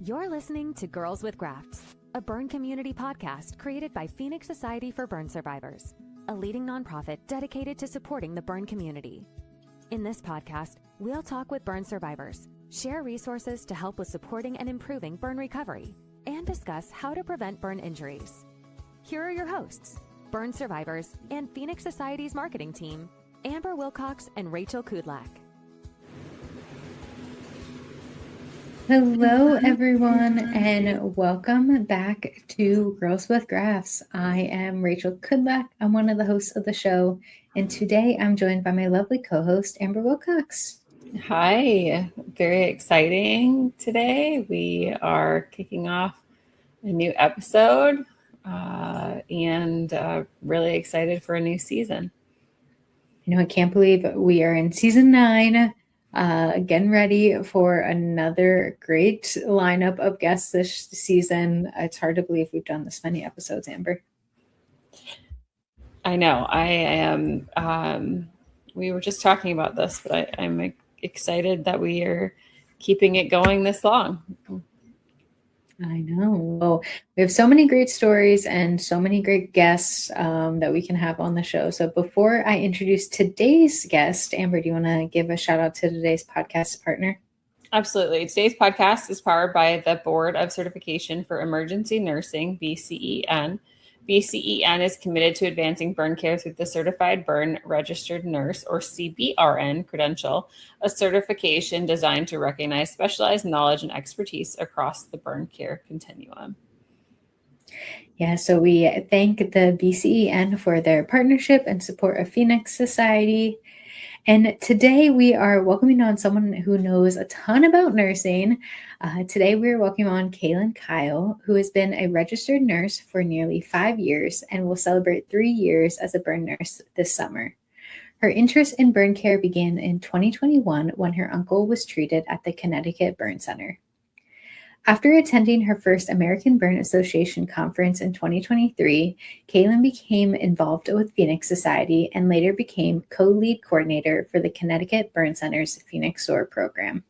You're listening to Girls with Grafts, a burn community podcast created by Phoenix Society for Burn Survivors, a leading nonprofit dedicated to supporting the burn community. In this podcast, we'll talk with burn survivors, share resources to help with supporting and improving burn recovery, and discuss how to prevent burn injuries. Here are your hosts, burn survivors and Phoenix Society's marketing team, Amber Wilcox and Rachel Kudlak. Hello, everyone, and welcome back to Girls with Grafts. I am Rachel Kudlak. I'm one of the hosts of the show, and today I'm joined by my lovely co-host, Amber Wilcox. Hi, very exciting today. We are kicking off a new episode and really excited for a new season. I can't believe we are in season 9. Getting ready for another great lineup of guests this season. It's hard to believe we've done this many episodes, Amber. I know. I am. We were just talking about this, but I'm excited that we are keeping it going this long. I know. Well, we have so many great stories and so many great guests that we can have on the show. So before I introduce today's guest, Amber, do you want to give a shout out to today's podcast partner? Absolutely. Today's podcast is powered by the Board of Certification for Emergency Nursing, BCEN. BCEN is committed to advancing burn care through the Certified Burn Registered Nurse, or CBRN, credential, a certification designed to recognize specialized knowledge and expertise across the burn care continuum. Yeah, so we thank the BCEN for their partnership and support of Phoenix Society. And today we are welcoming on someone who knows a ton about nursing. Today we're welcoming on Kailin Kyle, who has been a registered nurse for nearly 5 years and will celebrate 3 years as a burn nurse this summer. Her interest in burn care began in 2021 when her uncle was treated at the Connecticut Burn Center. After attending her first American Burn Association conference in 2023, Kailin became involved with Phoenix Society and later became co-lead coordinator for the Connecticut Burn Center's Phoenix SOAR Program.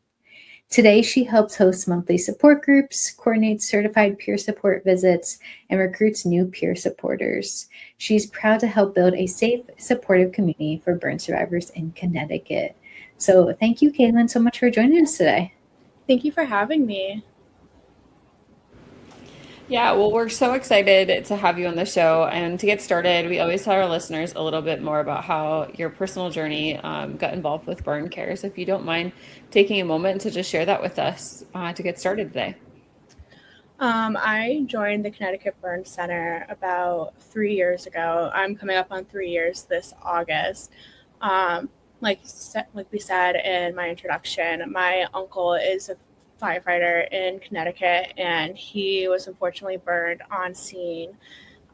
Today, she helps host monthly support groups, coordinates certified peer support visits, and recruits new peer supporters. She's proud to help build a safe, supportive community for burn survivors in Connecticut. So thank you, Kailin, so much for joining us today. Thank you for having me. Yeah, well, we're so excited to have you on the show. And to get started, we always tell our listeners a little bit more about how your personal journey got involved with burn care. So if you don't mind taking a moment to just share that with us to get started today. I joined the Connecticut Burn Center about 3 years ago. I'm coming up on 3 years this August. Like we said in my introduction, my uncle is a firefighter in Connecticut, and he was unfortunately burned on scene.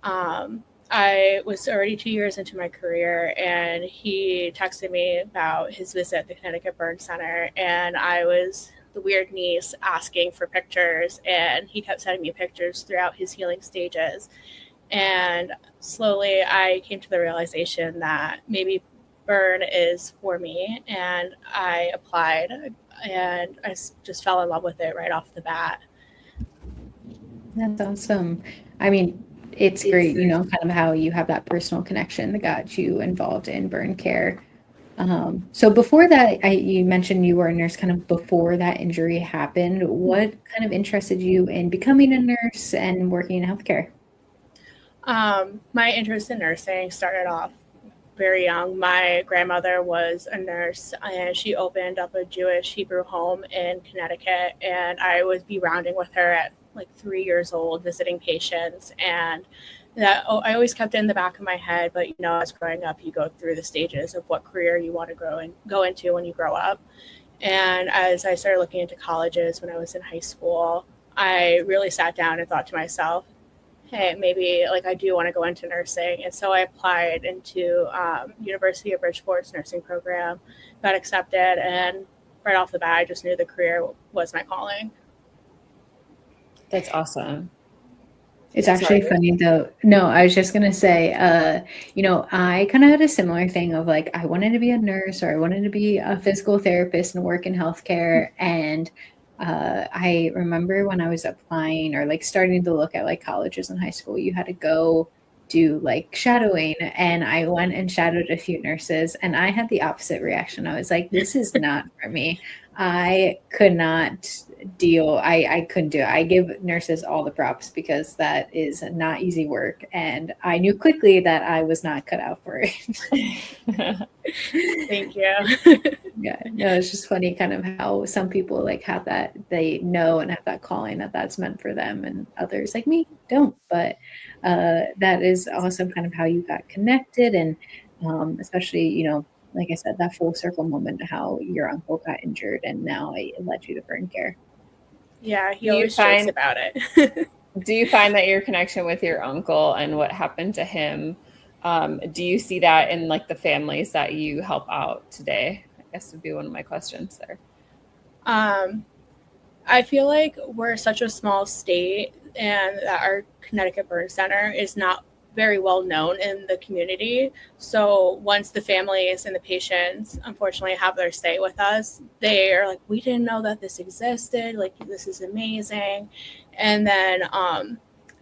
I was already 2 years into my career, and he texted me about his visit at the Connecticut Burn Center, and I was the weird niece asking for pictures, and he kept sending me pictures throughout his healing stages. And slowly I came to the realization that maybe burn is for me, and I applied, and I just fell in love with it right off the bat. That's awesome. I mean, it's great, kind of how you have that personal connection that got you involved in burn care. So before that, you mentioned you were a nurse kind of before that injury happened. What kind of interested you in becoming a nurse and working in healthcare? My interest in nursing started off very young. My grandmother was a nurse, and she opened up a Jewish Hebrew home in Connecticut, and I would be rounding with her at like 3 years old, visiting patients, and that I always kept it in the back of my head. But as growing up, you go through the stages of what career you want to go into when you grow up. And as I started looking into colleges when I was in high school, I really sat down and thought to myself, hey, maybe I do want to go into nursing. And so I applied into University of Bridgeport's nursing program, got accepted, and right off the bat, I just knew the career was my calling. That's awesome. It's actually funny though. No, I was just going to say, I kind of had a similar thing of I wanted to be a nurse, or I wanted to be a physical therapist and work in healthcare. And I remember when I was applying or like starting to look at like colleges and high school, you had to go do like shadowing, and I went and shadowed a few nurses, and I had the opposite reaction. I was like, this is not for me. I could not I couldn't do it. I give nurses all the props because that is not easy work, and I knew quickly that I was not cut out for it. Thank you. Yeah, no, it's just funny kind of how some people like have that, they know and have that calling that that's meant for them, and others like me don't. But that is awesome kind of how you got connected, and especially, like I said, that full circle moment, how your uncle got injured and now it led you to burn care. Yeah, he always jokes about it. Do you find that your connection with your uncle and what happened to him, do you see that in like the families that you help out today? I guess would be one of my questions there. I feel like we're such a small state, and that our Connecticut Burn Center is not very well known in the community. So once the families and the patients unfortunately have their stay with us, they are like, we didn't know that this existed. Like, this is amazing. And then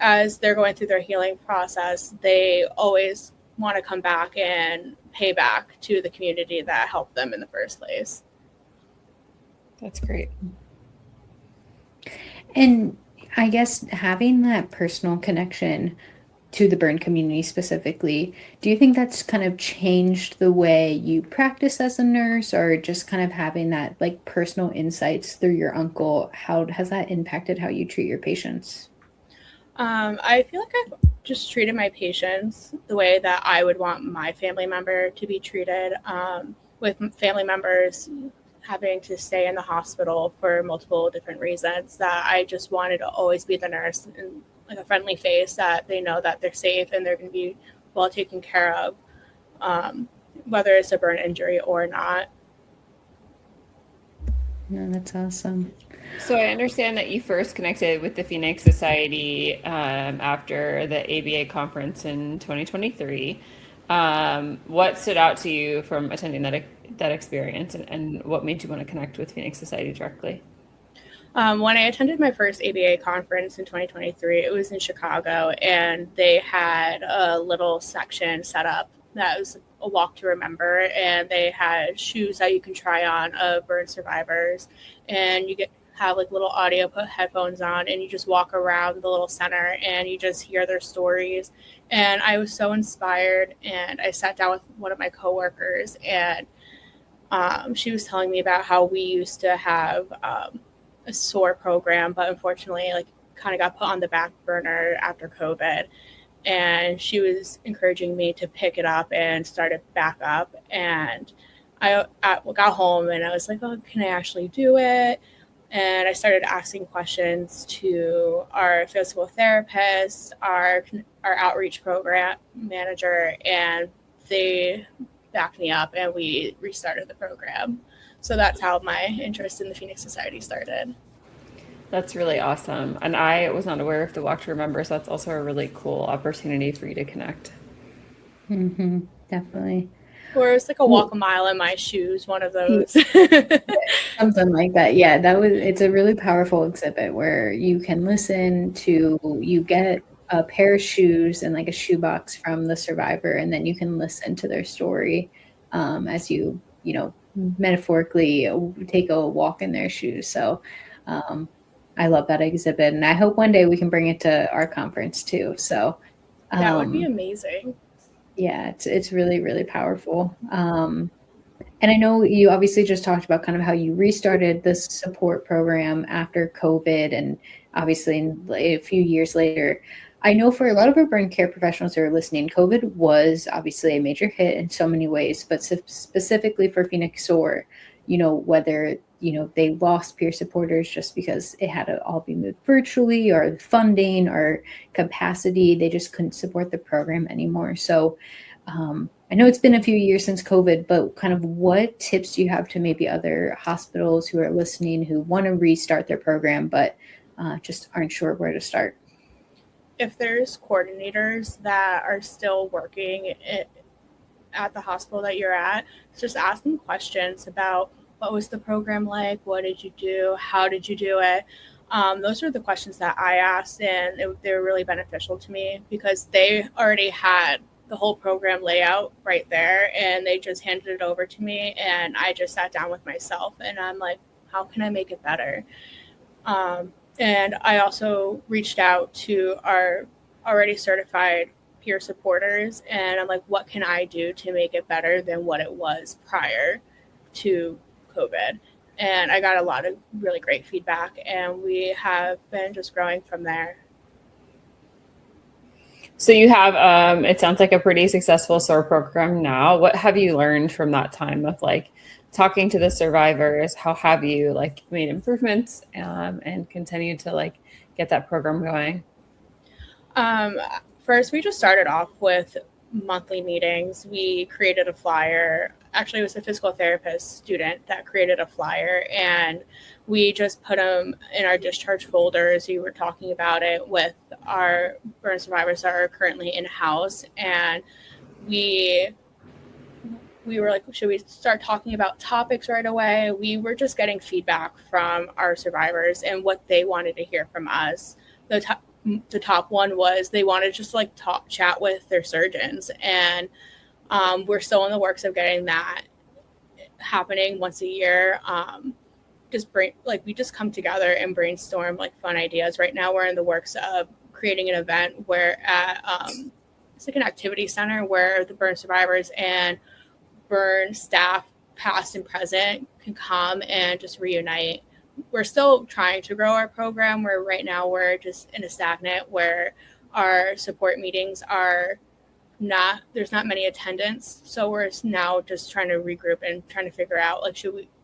as they're going through their healing process, they always want to come back and pay back to the community that helped them in the first place. That's great. And I guess having that personal connection to the burn community specifically, do you think that's kind of changed the way you practice as a nurse, or just kind of having that like personal insights through your uncle? How has that impacted how you treat your patients? I feel like I've just treated my patients the way that I would want my family member to be treated, with family members having to stay in the hospital for multiple different reasons, that I just wanted to always be the nurse and like a friendly face, that they know that they're safe and they're going to be well taken care of, whether it's a burn injury or not. No, that's awesome. So I understand that you first connected with the Phoenix Society after the ABA conference in 2023. What stood out to you from attending that experience, and what made you want to connect with Phoenix Society directly? When I attended my first ABA conference in 2023, it was in Chicago, and they had a little section set up that was a walk to remember, and they had shoes that you can try on of burn survivors, and you have like little audio, put headphones on, and you just walk around the little center and you just hear their stories. And I was so inspired, and I sat down with one of my coworkers, and she was telling me about how we used to have a SOAR program, but unfortunately like kind of got put on the back burner after COVID. And she was encouraging me to pick it up and start it back up. And I got home and I was like, oh, can I actually do it? And I started asking questions to our physical therapist, our outreach program manager, and they backed me up and we restarted the program. So that's how my interest in the Phoenix Society started. That's really awesome. And I was not aware of the Walk to Remember, so that's also a really cool opportunity for you to connect. Mm-hmm, definitely. Or it was like a walk a mile in my shoes, one of those. Something like that. Yeah, it's a really powerful exhibit where you can listen to, you get a pair of shoes and like a shoebox from the survivor, and then you can listen to their story as you metaphorically take a walk in their shoes. So I love that exhibit, and I hope one day we can bring it to our conference too. So that would be amazing. Yeah, it's really, really powerful. And I know you obviously just talked about kind of how you restarted this support program after COVID, and obviously a few years later. I know for a lot of our burn care professionals who are listening, COVID was obviously a major hit in so many ways, but specifically for Phoenix SOAR, whether they lost peer supporters just because it had to all be moved virtually, or funding or capacity, they just couldn't support the program anymore. So I know it's been a few years since COVID, but kind of what tips do you have to maybe other hospitals who are listening who want to restart their program, but just aren't sure where to start? If there's coordinators that are still working at the hospital that you're at, just ask them questions about what was the program like? What did you do? How did you do it? Those are the questions that I asked, and they were really beneficial to me because they already had the whole program layout right there, and they just handed it over to me, and I just sat down with myself, and I'm like, how can I make it better? And I also reached out to our already certified peer supporters, and I'm like, what can I do to make it better than what it was prior to COVID? And I got a lot of really great feedback, and we have been just growing from there. So you have, it sounds like a pretty successful SOAR program now. What have you learned from that time of like talking to the survivors? How have you like made improvements and continue to like get that program going? First, we just started off with monthly meetings. We created a flyer. Actually, it was a physical therapist student that created a flyer, and we just put them in our discharge folders. We were talking about it with our burn survivors that are currently in-house, and we were like, should we start talking about topics right away? We were just getting feedback from our survivors and what they wanted to hear from us. The top one was they wanted to just like chat with their surgeons, and we're still in the works of getting that happening once a year. We just come together and brainstorm like fun ideas. Right now we're in the works of creating an event where at it's like an activity center where the burn survivors and burn staff past and present can come and just reunite. We're still trying to grow our program, where right now we're just in a stagnant where our support meetings are there's not many attendants. So we're now just trying to regroup and trying to figure out like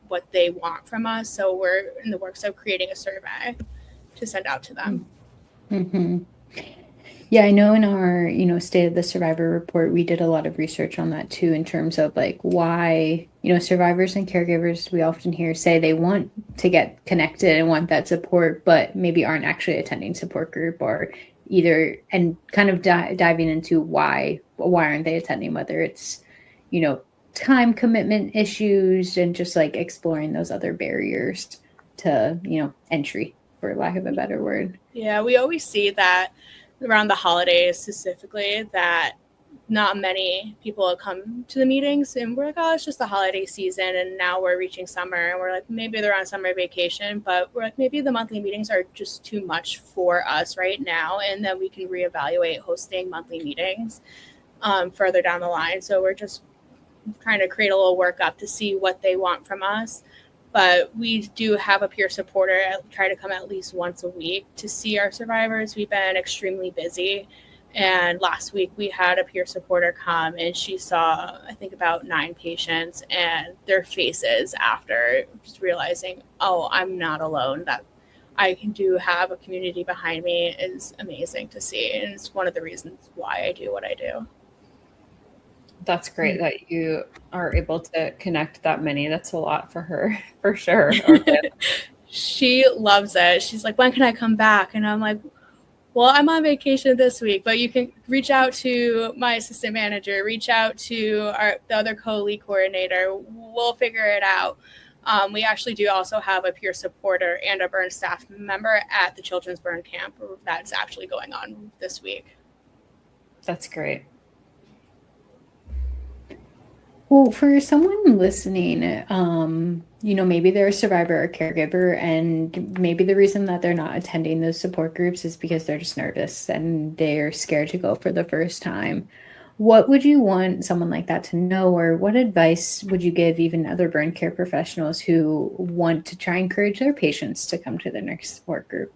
what they want from us. So we're in the works of creating a survey to send out to them. Mm-hmm. Yeah, I know in our, State of the Survivor report, we did a lot of research on that too, in terms of like why, survivors and caregivers, we often hear say they want to get connected and want that support, but maybe aren't actually attending support group or either, and kind of diving into why aren't they attending, whether it's, time commitment issues and just like exploring those other barriers to, entry, for lack of a better word. Yeah, we always see that around the holidays specifically, that not many people come to the meetings, and we're like, oh, it's just the holiday season, and now we're reaching summer, and we're like, maybe they're on summer vacation, but we're like, maybe the monthly meetings are just too much for us right now, and then we can reevaluate hosting monthly meetings further down the line. So we're just trying to create a little workup to see what they want from us. But we do have a peer supporter try to come at least once a week to see our survivors. We've been extremely busy. And last week we had a peer supporter come, and she saw, I think, about 9 patients, and their faces after just realizing, oh, I'm not alone, that I do have a community behind me is amazing to see. And it's one of the reasons why I do what I do. That's great that you are able to connect that many. That's a lot for her, for sure. She loves it. She's like, when can I come back? And I'm like, well, I'm on vacation this week, but you can reach out to my assistant manager, reach out to the other co-lead coordinator. We'll figure it out. We actually do also have a peer supporter and a burn staff member at the Children's Burn Camp that's actually going on this week. That's great. Well, for someone listening, maybe they're a survivor or caregiver, and maybe the reason that they're not attending those support groups is because they're just nervous and they're scared to go for the first time. What would you want someone like that to know, or what advice would you give even other burn care professionals who want to try and encourage their patients to come to the next support group?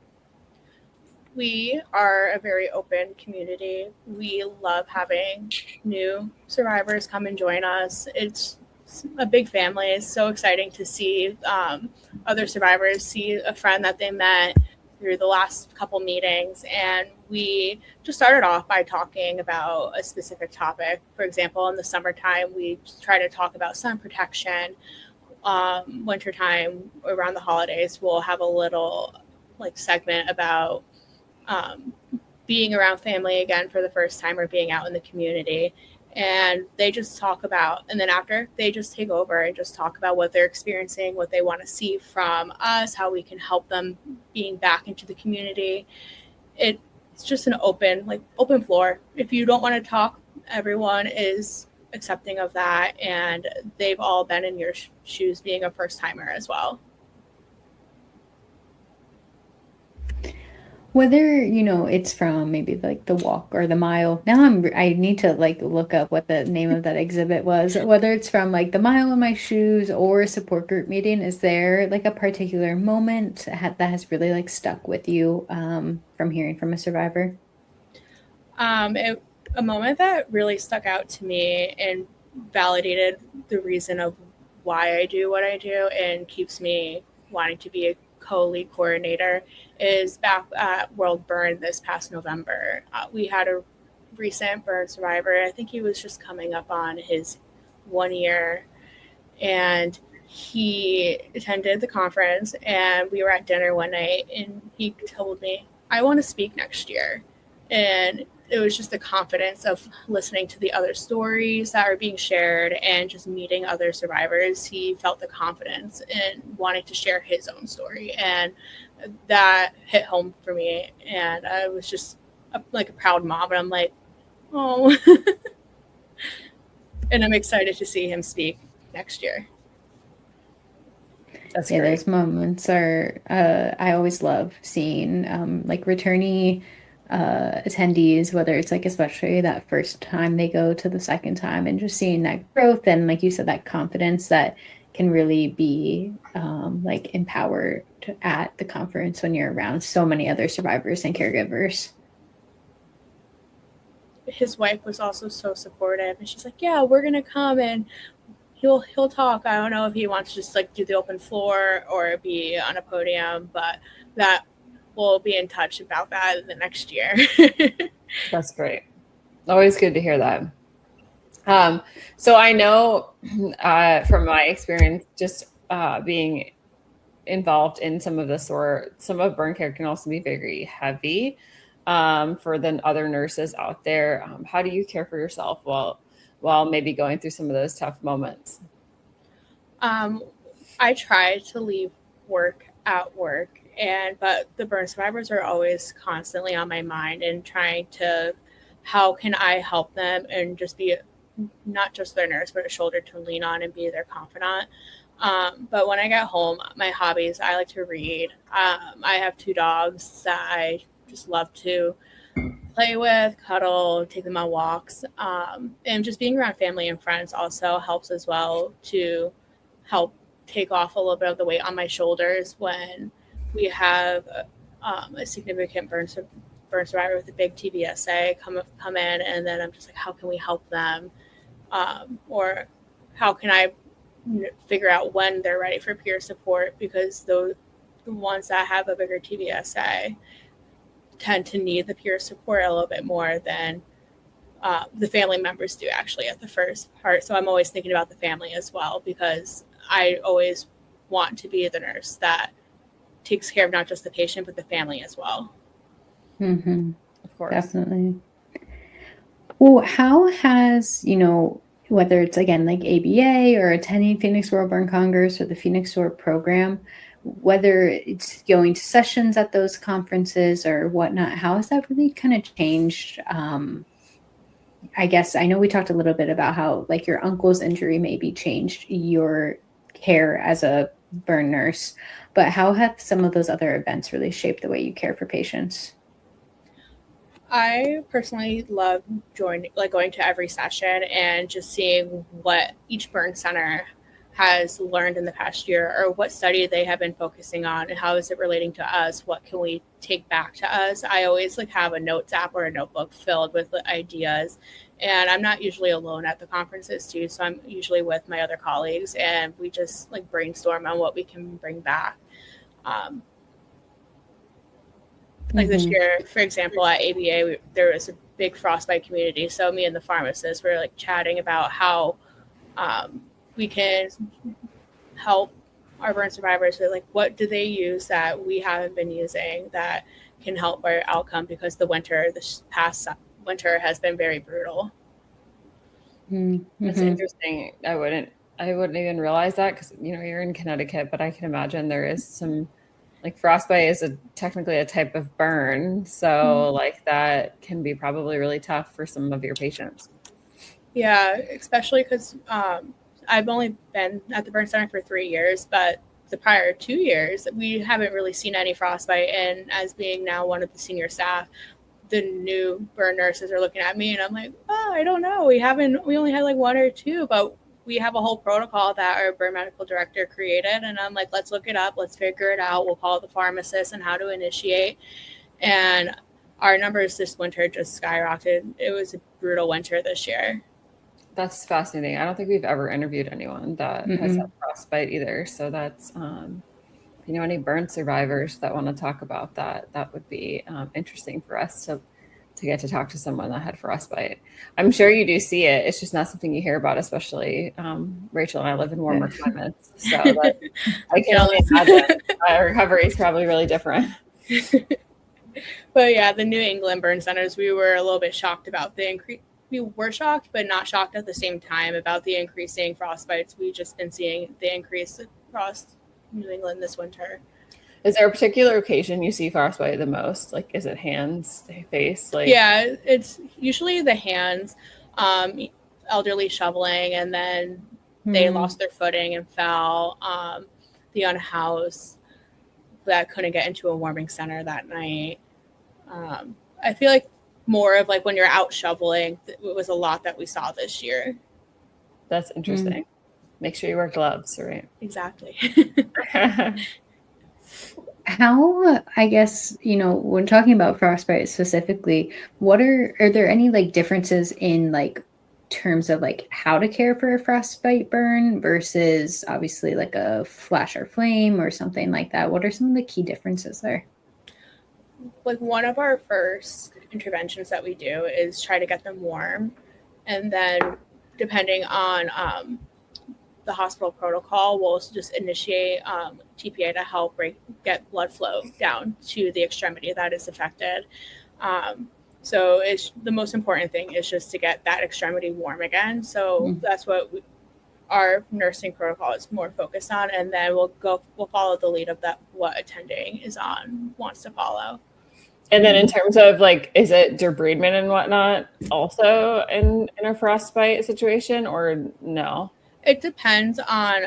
We are a very open community. We love having new survivors come and join us. It's a big family. It's so exciting to see other survivors see a friend that they met through the last couple meetings. And we just started off by talking about a specific topic. For example, in the summertime, we try to talk about sun protection. Wintertime, around the holidays, we'll have a little segment about being around family again for the first time, or being out in the community. and they just talk about, and then after they just take over and just talk about what they're experiencing, what they want to see from us, how we can help them being back into the community. It's just an open floor. If you don't want to talk, everyone is accepting of that, and they've all been in your shoes being a first timer as well. Whether, it's from maybe like the walk or the mile. Now I need to like look up what the name of that exhibit was. Whether it's from like the mile in my shoes or a support group meeting, is there like a particular moment that has really like stuck with you from hearing from a survivor? A moment that really stuck out to me and validated the reason of why I do what I do and keeps me wanting to be a co-lead coordinator is back at World Burn this past November. We had a recent burn survivor. I think he was just coming up on his 1 year, and he attended the conference, and we were at dinner one night, and he told me, I want to speak next year. And it was just the confidence of listening to the other stories that are being shared and just meeting other survivors. He felt the confidence in wanting to share his own story, and that hit home for me. And I was just like a proud mom, and I'm like, oh. And I'm excited to see him speak next year. That's yeah, great. those moments are I always love seeing like returnee attendees, whether it's like especially that first time they go to the second time, and just seeing that growth and, like you said, that confidence that can really be like empowered at the conference when you're around so many other survivors and caregivers. His wife was also so supportive, and she's like, yeah, we're gonna come and he'll talk. I don't know if he wants to just like do the open floor or be on a podium, but that we'll be in touch about that in the next year. That's great. Always good to hear that. So I know from my experience, just being involved in some of the SOAR, some of burn care can also be very heavy for the other nurses out there. How do you care for yourself while maybe going through some of those tough moments? I try to leave work at work, but the burn survivors are always constantly on my mind, and trying to, how can I help them and just be not just their nurse, but a shoulder to lean on and be their confidant. But when I get home, my hobbies, I like to read. I have 2 dogs that I just love to play with, cuddle, take them on walks. And just being around family and friends also helps as well, to help take off a little bit of the weight on my shoulders when we have a significant burn survivor with a big TBSA come in, and then I'm just like, how can we help them? Or how can I figure out when they're ready for peer support, because the ones that have a bigger TBSA tend to need the peer support a little bit more than the family members do actually at the first part. So I'm always thinking about the family as well, because I always want to be the nurse that takes care of not just the patient, but the family as well. Mm-hmm. Of course. Definitely. Well, how has, whether it's again like ABA or attending Phoenix World Burn Congress or the Phoenix SOAR program, whether it's going to sessions at those conferences or whatnot, how has that really kind of changed? I guess I know we talked a little bit about how like your uncle's injury maybe changed your care as a burn nurse, but how have some of those other events really shaped the way you care for patients? I personally love going to every session and just seeing what each burn center has learned in the past year, or what study they have been focusing on, and how is it relating to us? What can we take back to us? I always have a notes app or a notebook filled with ideas, and I'm not usually alone at the conferences too. So I'm usually with my other colleagues, and we just brainstorm on what we can bring back. This year, for example, at ABA, there was a big frostbite community. So me and the pharmacist were chatting about how we can help our burn survivors with what do they use that we haven't been using that can help our outcome, because this past winter has been very brutal. That's interesting. I wouldn't even realize that because, you're in Connecticut, but I can imagine there is some, like, frostbite is technically a type of burn. So like that can be probably really tough for some of your patients. Yeah, especially because I've only been at the burn center for 3 years, but the prior 2 years, we haven't really seen any frostbite. And as being now one of the senior staff, the new burn nurses are looking at me and I'm like, oh, I don't know. We only had like 1 or 2, but we have a whole protocol that our burn medical director created. And I'm like, let's look it up. Let's figure it out. We'll call the pharmacist and how to initiate. And our numbers this winter just skyrocketed. It was a brutal winter this year. That's fascinating. I don't think we've ever interviewed anyone that has had frostbite either. So that's, if you know any burn survivors that want to talk about that, that would be interesting for us to get to talk to someone that had frostbite. I'm sure you do see it. It's just not something you hear about, especially Rachel and I live in warmer climates. So I can only imagine my recovery is probably really different. But yeah, the New England burn centers, we were a little bit shocked about the increase. We were shocked, but not shocked at the same time about the increasing frostbites. We've just been seeing the increase across New England this winter. Is there a particular occasion you see frostbite the most? Like, is it hands, face? Like, yeah, it's usually the hands, elderly shoveling, and then they lost their footing and fell. The unhoused that couldn't get into a warming center that night. I feel like more of like when you're out shoveling, it was a lot that we saw this year. That's interesting. Make sure you wear gloves, right? Exactly. How, I guess, when talking about frostbite specifically, are there any like differences in like terms of like how to care for a frostbite burn versus obviously like a flash or flame or something like that? What are some of the key differences there? Like one of our first interventions that we do is try to get them warm, and then depending on the hospital protocol, we'll just initiate TPA to help get blood flow down to the extremity that is affected. So it's the most important thing is just to get that extremity warm again. So that's what our nursing protocol is more focused on, and then we'll follow the lead of that what attending wants to follow. And then in terms of like, is it debridement and whatnot also in a frostbite situation or no? It depends on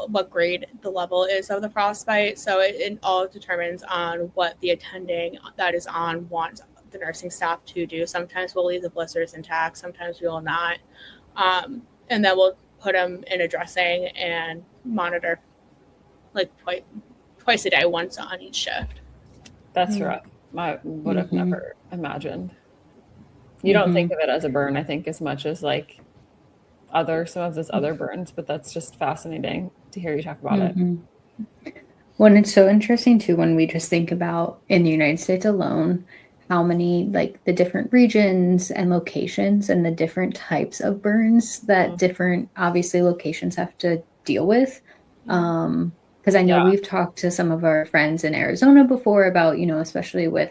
what grade the level is of the frostbite. So it all determines on what the attending that is on wants the nursing staff to do. Sometimes we'll leave the blisters intact. Sometimes we will not. And then we'll put them in a dressing and monitor like twice a day, once on each shift. That's rough. I would have never imagined. You don't think of it as a burn, I think, as much as like some of those other burns, but that's just fascinating to hear you talk about it. Well, and it's so interesting too when we just think about in the United States alone, how many like the different regions and locations and the different types of burns that different obviously locations have to deal with. Because I know we've talked to some of our friends in Arizona before about, especially with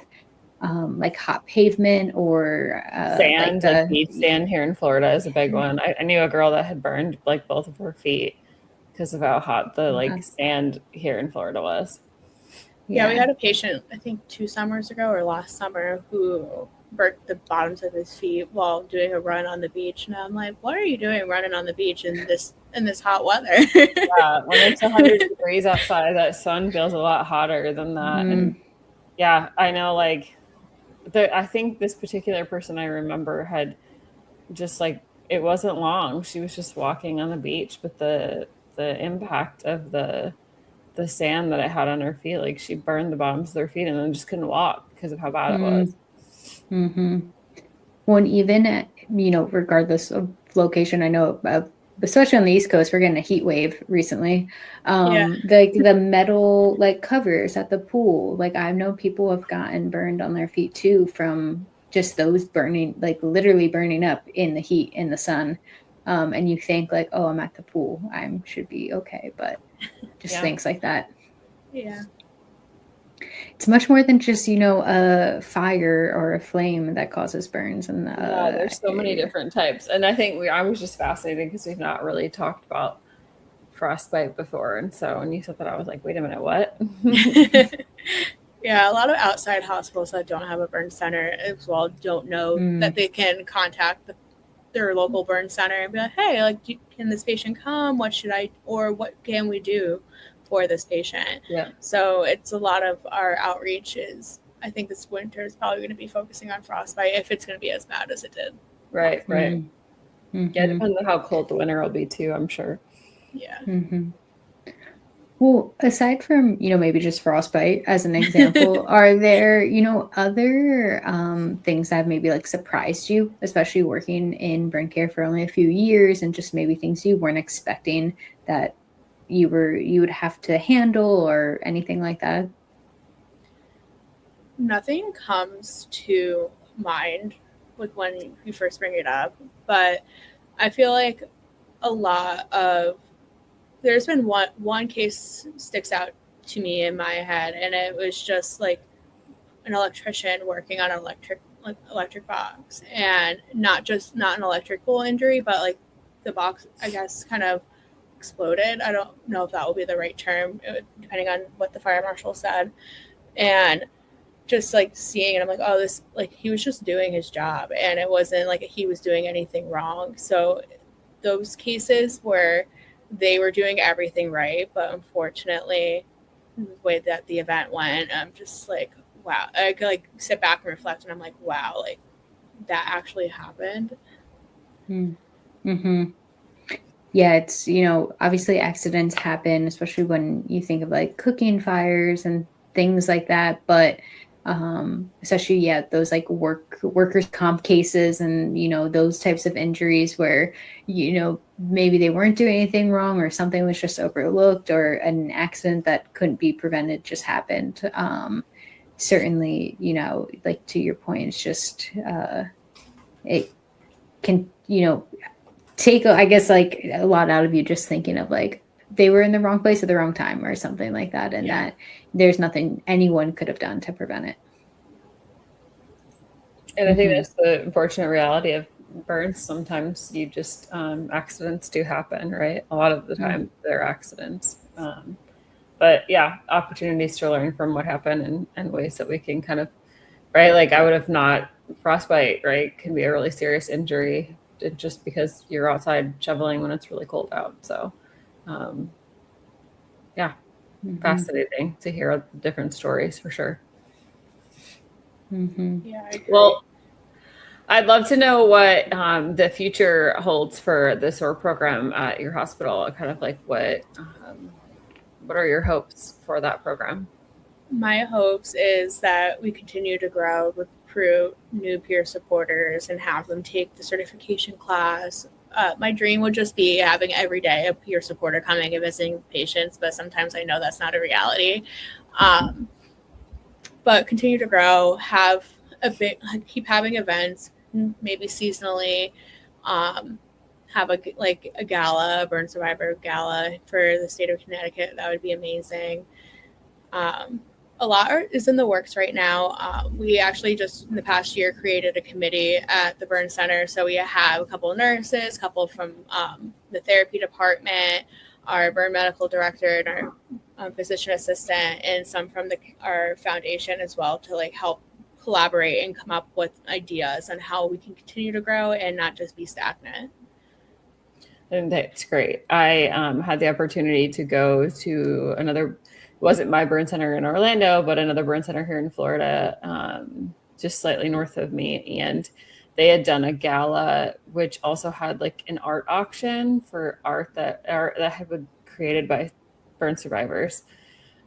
like hot pavement or sand, like beach sand here in Florida is a big one. I knew a girl that had burned like both of her feet because of how hot the like sand here in Florida was. Yeah, we had a patient, I think 2 summers ago or last summer, who burnt the bottoms of his feet while doing a run on the beach. And I'm like, what are you doing running on the beach in this hot weather? Yeah, when it's 100 degrees outside, that sun feels a lot hotter than that. And yeah, I know, like, I think this particular person I remember had just like, it wasn't long. She was just walking on the beach, but the impact of the sand that it had on her feet, like she burned the bottoms of her feet and then just couldn't walk because of how bad it was. Well, and even regardless of location, I know especially on the East Coast, we're getting a heat wave recently. Like the metal like covers at the pool, like I know people have gotten burned on their feet too from just those burning, like literally burning up in the heat in the sun. And you think like, oh, I'm at the pool, I should be okay, but just things like that. Yeah. It's much more than just, a fire or a flame that causes burns. And Yeah, there's so many different types. And I think I was just fascinated because we've not really talked about frostbite before. And so when you said that, I was like, wait a minute, what? Yeah, a lot of outside hospitals that don't have a burn center as well don't know that they can contact their local burn center and be like, hey, like, can this patient come? What can we do for this patient? Yeah. So it's a lot of our outreach is, I think this winter is probably going to be focusing on frostbite if it's going to be as bad as it did. Right. Mm-hmm. Yeah, depending on how cold the winter will be too, I'm sure. Yeah. Mm-hmm. Well, aside from, maybe just frostbite as an example, are there, other things that have maybe like surprised you, especially working in burn care for only a few years, and just maybe things you weren't expecting that you would have to handle or anything like that? Nothing comes to mind like when you first bring it up, but I feel like there's been one case sticks out to me in my head, and it was just like an electrician working on an electric box, and not an electrical injury, but like the box, I guess, kind of exploded. I don't know if that will be the right term, depending on what the fire marshal said. And just like seeing it, I'm like, oh, this, like, he was just doing his job, and it wasn't like he was doing anything wrong. So those cases where they were doing everything right, but unfortunately the way that the event went, I'm just like, wow. I could like sit back and reflect, and I'm like, wow, like that actually happened. Mm-hmm. Yeah, it's, obviously accidents happen, especially when you think of like cooking fires and things like that. But especially, those like workers' comp cases and, those types of injuries where, maybe they weren't doing anything wrong, or something was just overlooked, or an accident that couldn't be prevented just happened. Certainly, like to your point, it's just, it can, take, I guess, like a lot out of you just thinking of like they were in the wrong place at the wrong time or something like that, and that there's nothing anyone could have done to prevent it. And I think that's the unfortunate reality of burns. Sometimes you just accidents do happen, right? A lot of the time they're accidents. But yeah, opportunities to learn from what happened, and ways that we can kind of, right? Like I would have not, frostbite, right, can be a really serious injury just because you're outside shoveling when it's really cold out. So fascinating to hear different stories for sure. Yeah, I agree. Well, I'd love to know what the future holds for the SOAR program at your hospital. Kind of like what are your hopes for that program? My hopes is that we continue to grow, recruit new peer supporters, and have them take the certification class. My dream would just be having every day a peer supporter coming and visiting patients, but sometimes I know that's not a reality. But continue to grow, keep having events, maybe seasonally, have a gala, a burn survivor gala for the state of Connecticut. That would be amazing. A lot is in the works right now. We actually just in the past year created a committee at the Burn Center. So we have a couple of nurses, a couple from the therapy department, our burn medical director, and our physician assistant, and some from our foundation as well, to like help collaborate and come up with ideas on how we can continue to grow and not just be stagnant. And that's great. I had the opportunity to go to another, it wasn't my burn center in Orlando, but another burn center here in Florida, just slightly north of me. And they had done a gala, which also had like an art auction for art that had been created by burn survivors.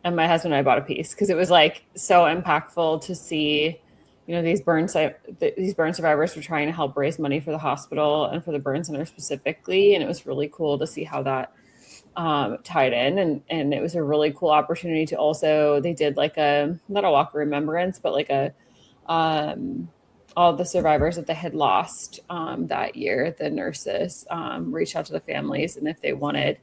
And my husband and I bought a piece because it was like so impactful to see, these burn survivors were trying to help raise money for the hospital and for the burn center specifically. And it was really cool to see how that tied in. And it was a really cool opportunity to also, they did like not a walk of remembrance, but like all the survivors that they had lost that year. The nurses reached out to the families, and if they wanted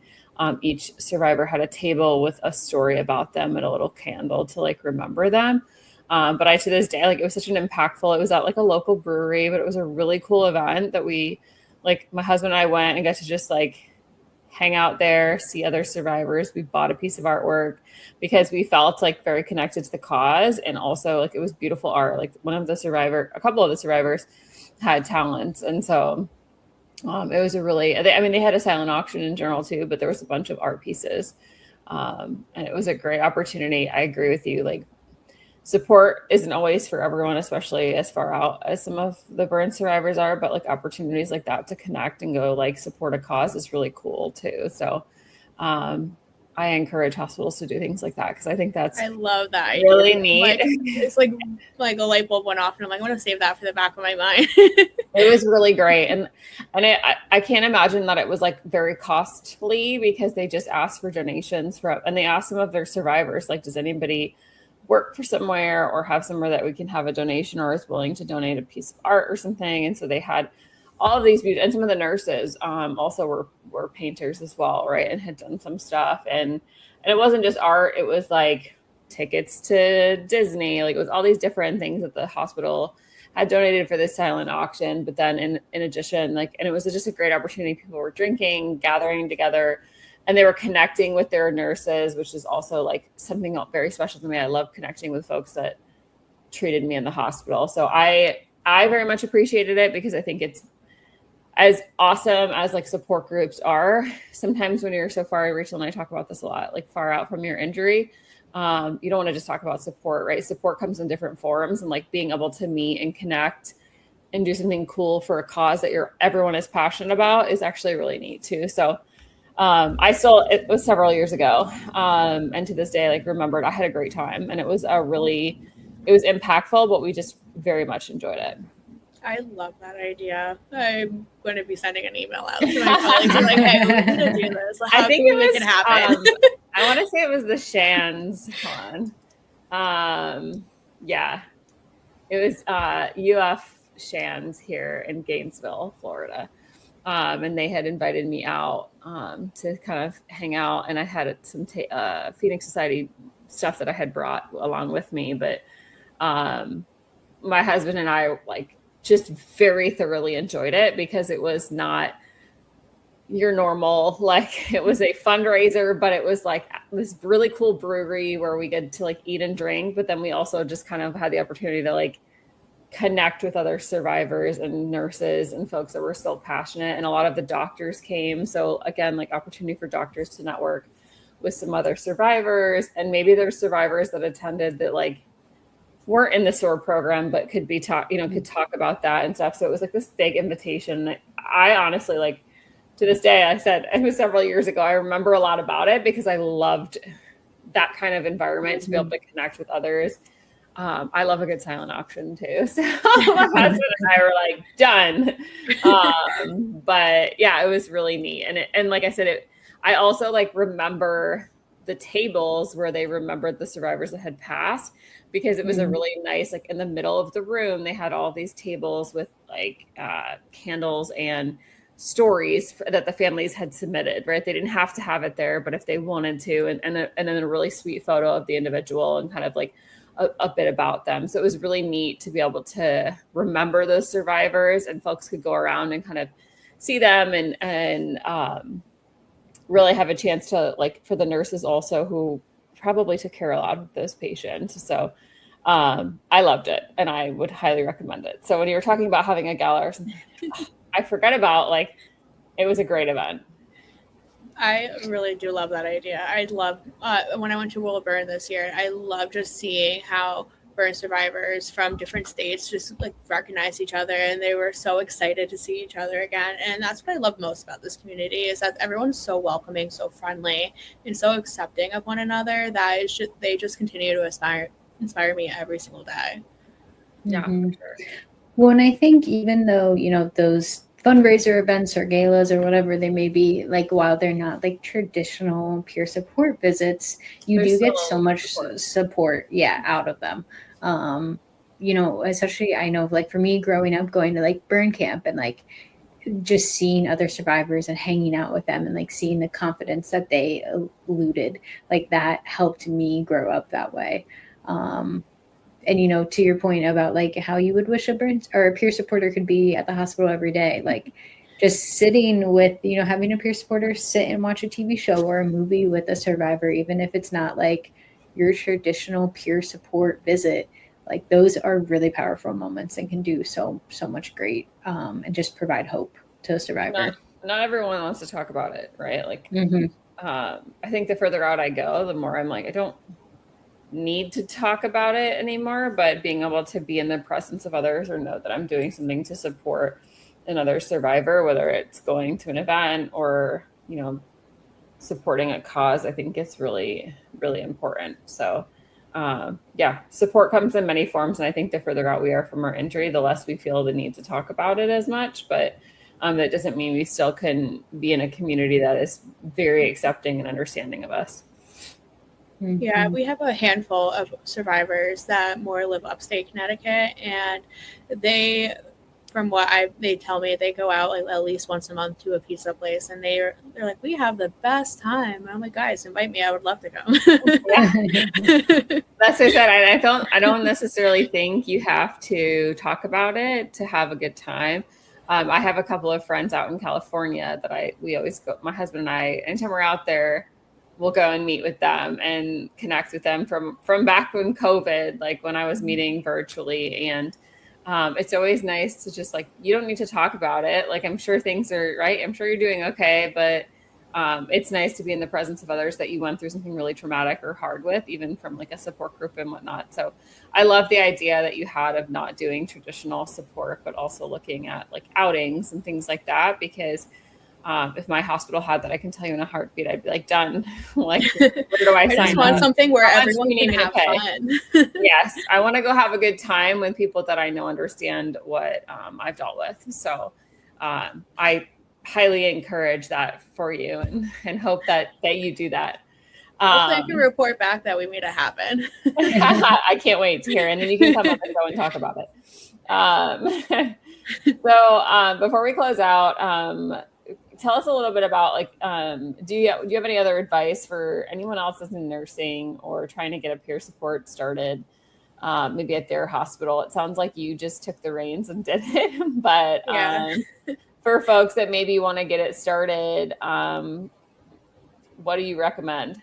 Each survivor had a table with a story about them and a little candle to like remember them. But to this day, like it was such an impactful, it was at like a local brewery, but it was a really cool event that we, like my husband and I went and got to just like hang out there, see other survivors. We bought a piece of artwork because we felt like very connected to the cause. And also like it was beautiful art. Like a couple of the survivors had talents. And so it was they had a silent auction in general too, but there was a bunch of art pieces. And it was a great opportunity. I agree with you. Like support isn't always for everyone, especially as far out as some of the burn survivors are, but like opportunities like that to connect and go like support a cause is really cool too. So I encourage hospitals to do things like that because I think I love that really idea. neat. Like, it's like a light bulb went off and I'm like, I'm going to save that for the back of my mind. It was really great. And I can't imagine that it was like very costly because they just asked for donations and they asked some of their survivors, like, does anybody work for somewhere or have somewhere that we can have a donation or is willing to donate a piece of art or something. And so they had all of these, and some of the nurses also were painters as well, right? And had done some stuff. And it wasn't just art, it was like tickets to Disney, like it was all these different things that the hospital had donated for this silent auction. But then in addition, like, and it was just a great opportunity. People were drinking, gathering together, and they were connecting with their nurses, which is also like something very special to me. I love connecting with folks that treated me in the hospital. So I very much appreciated it because I think it's as awesome as like support groups are. Sometimes when you're so far, Rachel and I talk about this a lot, like far out from your injury, you don't want to just talk about support, right? Support comes in different forms, and like being able to meet and connect and do something cool for a cause that everyone is passionate about is actually really neat too. So it was several years ago. And to this day, like remembered, I had a great time and it was impactful, but we just very much enjoyed it. I love that idea. I'm going to be sending an email out to my colleagues like, hey, we're going to do this. How can we make it happen? I want to say it was the Shands. Hold on. Yeah. It was UF Shands here in Gainesville, Florida. And they had invited me out to kind of hang out. And I had some Phoenix Society stuff that I had brought along with me. But my husband and I like just very thoroughly enjoyed it because it was not your normal, like it was a fundraiser, but it was like this really cool brewery where we get to like eat and drink. But then we also just kind of had the opportunity to like connect with other survivors and nurses and folks that were still passionate. And a lot of the doctors came. So again, like opportunity for doctors to network with some other survivors. And maybe there's survivors that attended that like weren't in the SOAR program, but could talk about that and stuff. So it was like this big invitation. I honestly, like to this day, I said, it was several years ago. I remember a lot about it because I loved that kind of environment to be able to connect with others. I love a good silent auction too. So my husband and I were like done. But yeah, it was really neat. And like I said, I also like remember the tables where they remembered the survivors that had passed because it was a really nice, like in the middle of the room, they had all these tables with like candles and stories that the families had submitted, right? They didn't have to have it there, but if they wanted to, and then a really sweet photo of the individual and kind of like a bit about them. So it was really neat to be able to remember those survivors, and folks could go around and kind of see them and really have a chance to, like, for the nurses also who probably took care of a lot of those patients. So I loved it and I would highly recommend it. So when you were talking about having a gala or something, I forgot about, like, it was a great event. I really do love that idea. I love when I went to World Burn this year, I love just seeing how burn survivors from different states just like recognize each other, and they were so excited to see each other again. And that's what I love most about this community, is that everyone's so welcoming, so friendly, and so accepting of one another that they just continue to inspire me every single day. Yeah, for sure. Well, and I think even though, those fundraiser events or galas or whatever they may be, like, while they're not like traditional peer support visits, do get so much support out of them. Especially I know, like, for me growing up, going to like burn camp and like just seeing other survivors and hanging out with them and like seeing the confidence that they eluded, like that helped me grow up that way. And, you know, to your point about like how you would wish a peer supporter could be at the hospital every day, like just sitting with, you know, having a peer supporter sit and watch a TV show or a movie with a survivor, even if it's not like your traditional peer support visit, like those are really powerful moments and can do so much great, and just provide hope to a survivor. Not everyone wants to talk about it, right? Like, I think the further out I go, the more I'm like, I don't need to talk about it anymore, but being able to be in the presence of others or know that I'm doing something to support another survivor, whether it's going to an event or, you know, supporting a cause, I think it's really, really important. So yeah, support comes in many forms. And I think the further out we are from our injury, the less we feel the need to talk about it as much. But that doesn't mean we still can be in a community that is very accepting and understanding of us. Yeah, we have a handful of survivors that more live upstate Connecticut, and they, from what they tell me, they go out like at least once a month to a pizza place, and they're like, we have the best time. And I'm like, guys, invite me. I would love to come. That's what I said. I don't necessarily think you have to talk about it to have a good time. I have a couple of friends out in California that we always go. My husband and I, anytime we're out there, we'll go and meet with them and connect with them from back when COVID, like when I was meeting virtually. And it's always nice to just like, you don't need to talk about it. Like, I'm sure things are right. I'm sure you're doing okay, but it's nice to be in the presence of others that you went through something really traumatic or hard with, even from like a support group and whatnot. So I love the idea that you had of not doing traditional support, but also looking at like outings and things like that, because if my hospital had that, I can tell you in a heartbeat, I'd be like, done. Like, where do I sign up? I just want something where everyone can have fun. Yes, I want to go have a good time with people that I know understand what I've dealt with. So I highly encourage that for you and hope that you do that. Hopefully I can report back that we made it happen. I can't wait to hear it. And then you can come on the show and talk about it. So before we close out, tell us a little bit about like, do you have any other advice for anyone else that's in nursing or trying to get a peer support started, maybe at their hospital? It sounds like you just took the reins and did it, but for folks that maybe want to get it started, what do you recommend?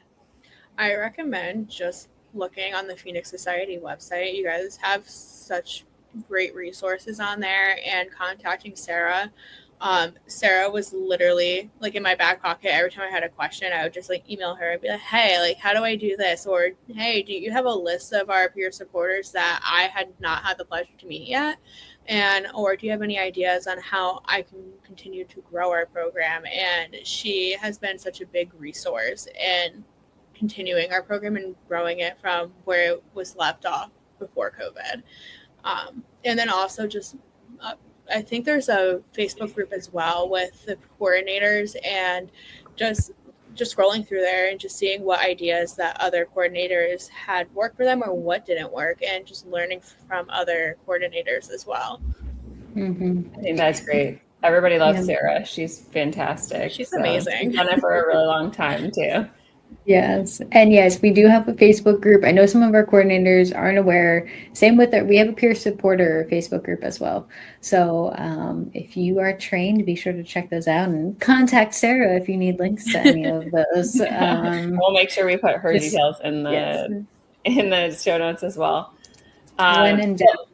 I recommend just looking on the Phoenix Society website. You guys have such great resources on there, and contacting Sarah. Sarah was literally like in my back pocket. Every time I had a question, I would just like email her and be like, hey, like, how do I do this? Or, hey, do you have a list of our peer supporters that I had not had the pleasure to meet yet? Or do you have any ideas on how I can continue to grow our program? And she has been such a big resource in continuing our program and growing it from where it was left off before COVID. And then also just, I think there's a Facebook group as well with the coordinators, and just scrolling through there and just seeing what ideas that other coordinators had worked for them or what didn't work, and just learning from other coordinators as well. Mm-hmm. I think that's great. Everybody loves Sarah. She's fantastic. She's amazing. She's done it for a really long time too. Yes. And yes, we do have a Facebook group. I know some of our coordinators aren't aware. Same with we have a peer supporter Facebook group as well. So if you are trained, be sure to check those out and contact Sarah if you need links to any of those. We'll make sure we put her details in the show notes as well. When in doubt,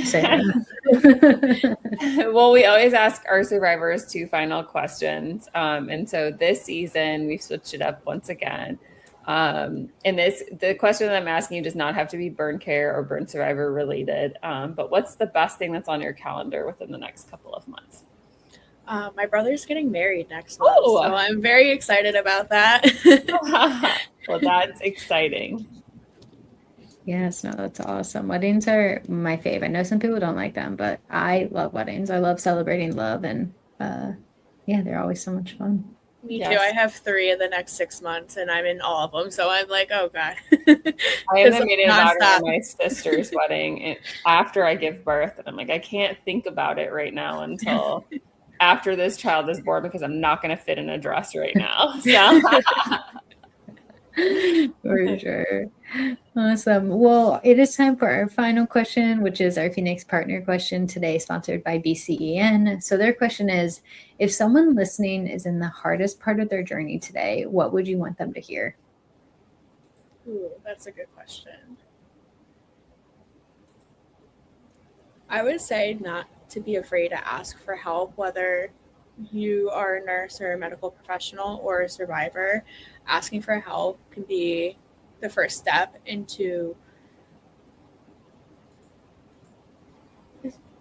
Sarah. Well, we always ask our survivors 2 final questions. And so this season we've switched it up once again. And the question that I'm asking you does not have to be burn care or burn survivor related. But what's the best thing that's on your calendar within the next couple of months? My brother's getting married next month, so I'm very excited about that. Well, that's exciting. Yes, no, that's awesome. Weddings are my fave. I know some people don't like them, but I love weddings. I love celebrating love, and they're always so much fun. Me too. I have 3 of the next 6 months, and I'm in all of them. So I'm like, oh God. I am the maiden daughter at my sister's wedding after I give birth, and I'm like, I can't think about it right now until after this child is born because I'm not going to fit in a dress right now. So. For sure. Awesome. Well, it is time for our final question, which is our Phoenix partner question today, sponsored by BCEN. So their question is, if someone listening is in the hardest part of their journey today, what would you want them to hear? Ooh, that's a good question. I would say not to be afraid to ask for help, whether you are a nurse or a medical professional or a survivor. Asking for help can be the first step into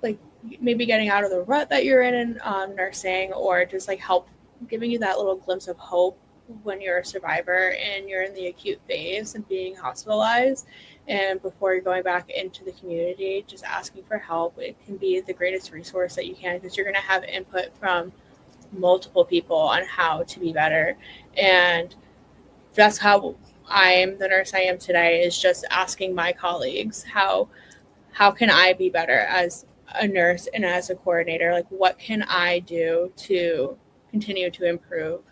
like maybe getting out of the rut that you're in nursing, or just like help giving you that little glimpse of hope when you're a survivor and you're in the acute phase and being hospitalized. And before you're going back into the community, just asking for help, it can be the greatest resource that you can, because you're going to have input from multiple people on how to be better. And that's how I'm the nurse I am today, is just asking my colleagues, how can I be better as a nurse and as a coordinator? Like, what can I do to continue to improve?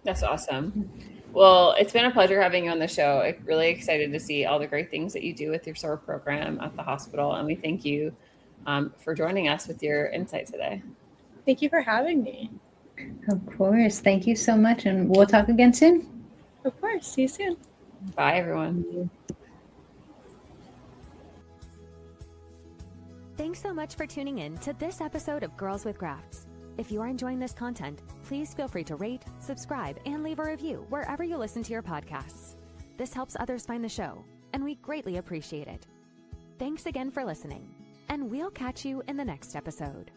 That's awesome. Well, it's been a pleasure having you on the show. I'm really excited to see all the great things that you do with your SOAR program at the hospital. And we thank you for joining us with your insight today. Thank you for having me. Of course. Thank you so much. And we'll talk again soon. Of course. See you soon. Bye, everyone. Thanks so much for tuning in to this episode of Girls with Grafts. If you are enjoying this content, please feel free to rate, subscribe, and leave a review wherever you listen to your podcasts. This helps others find the show, and we greatly appreciate it. Thanks again for listening, and we'll catch you in the next episode.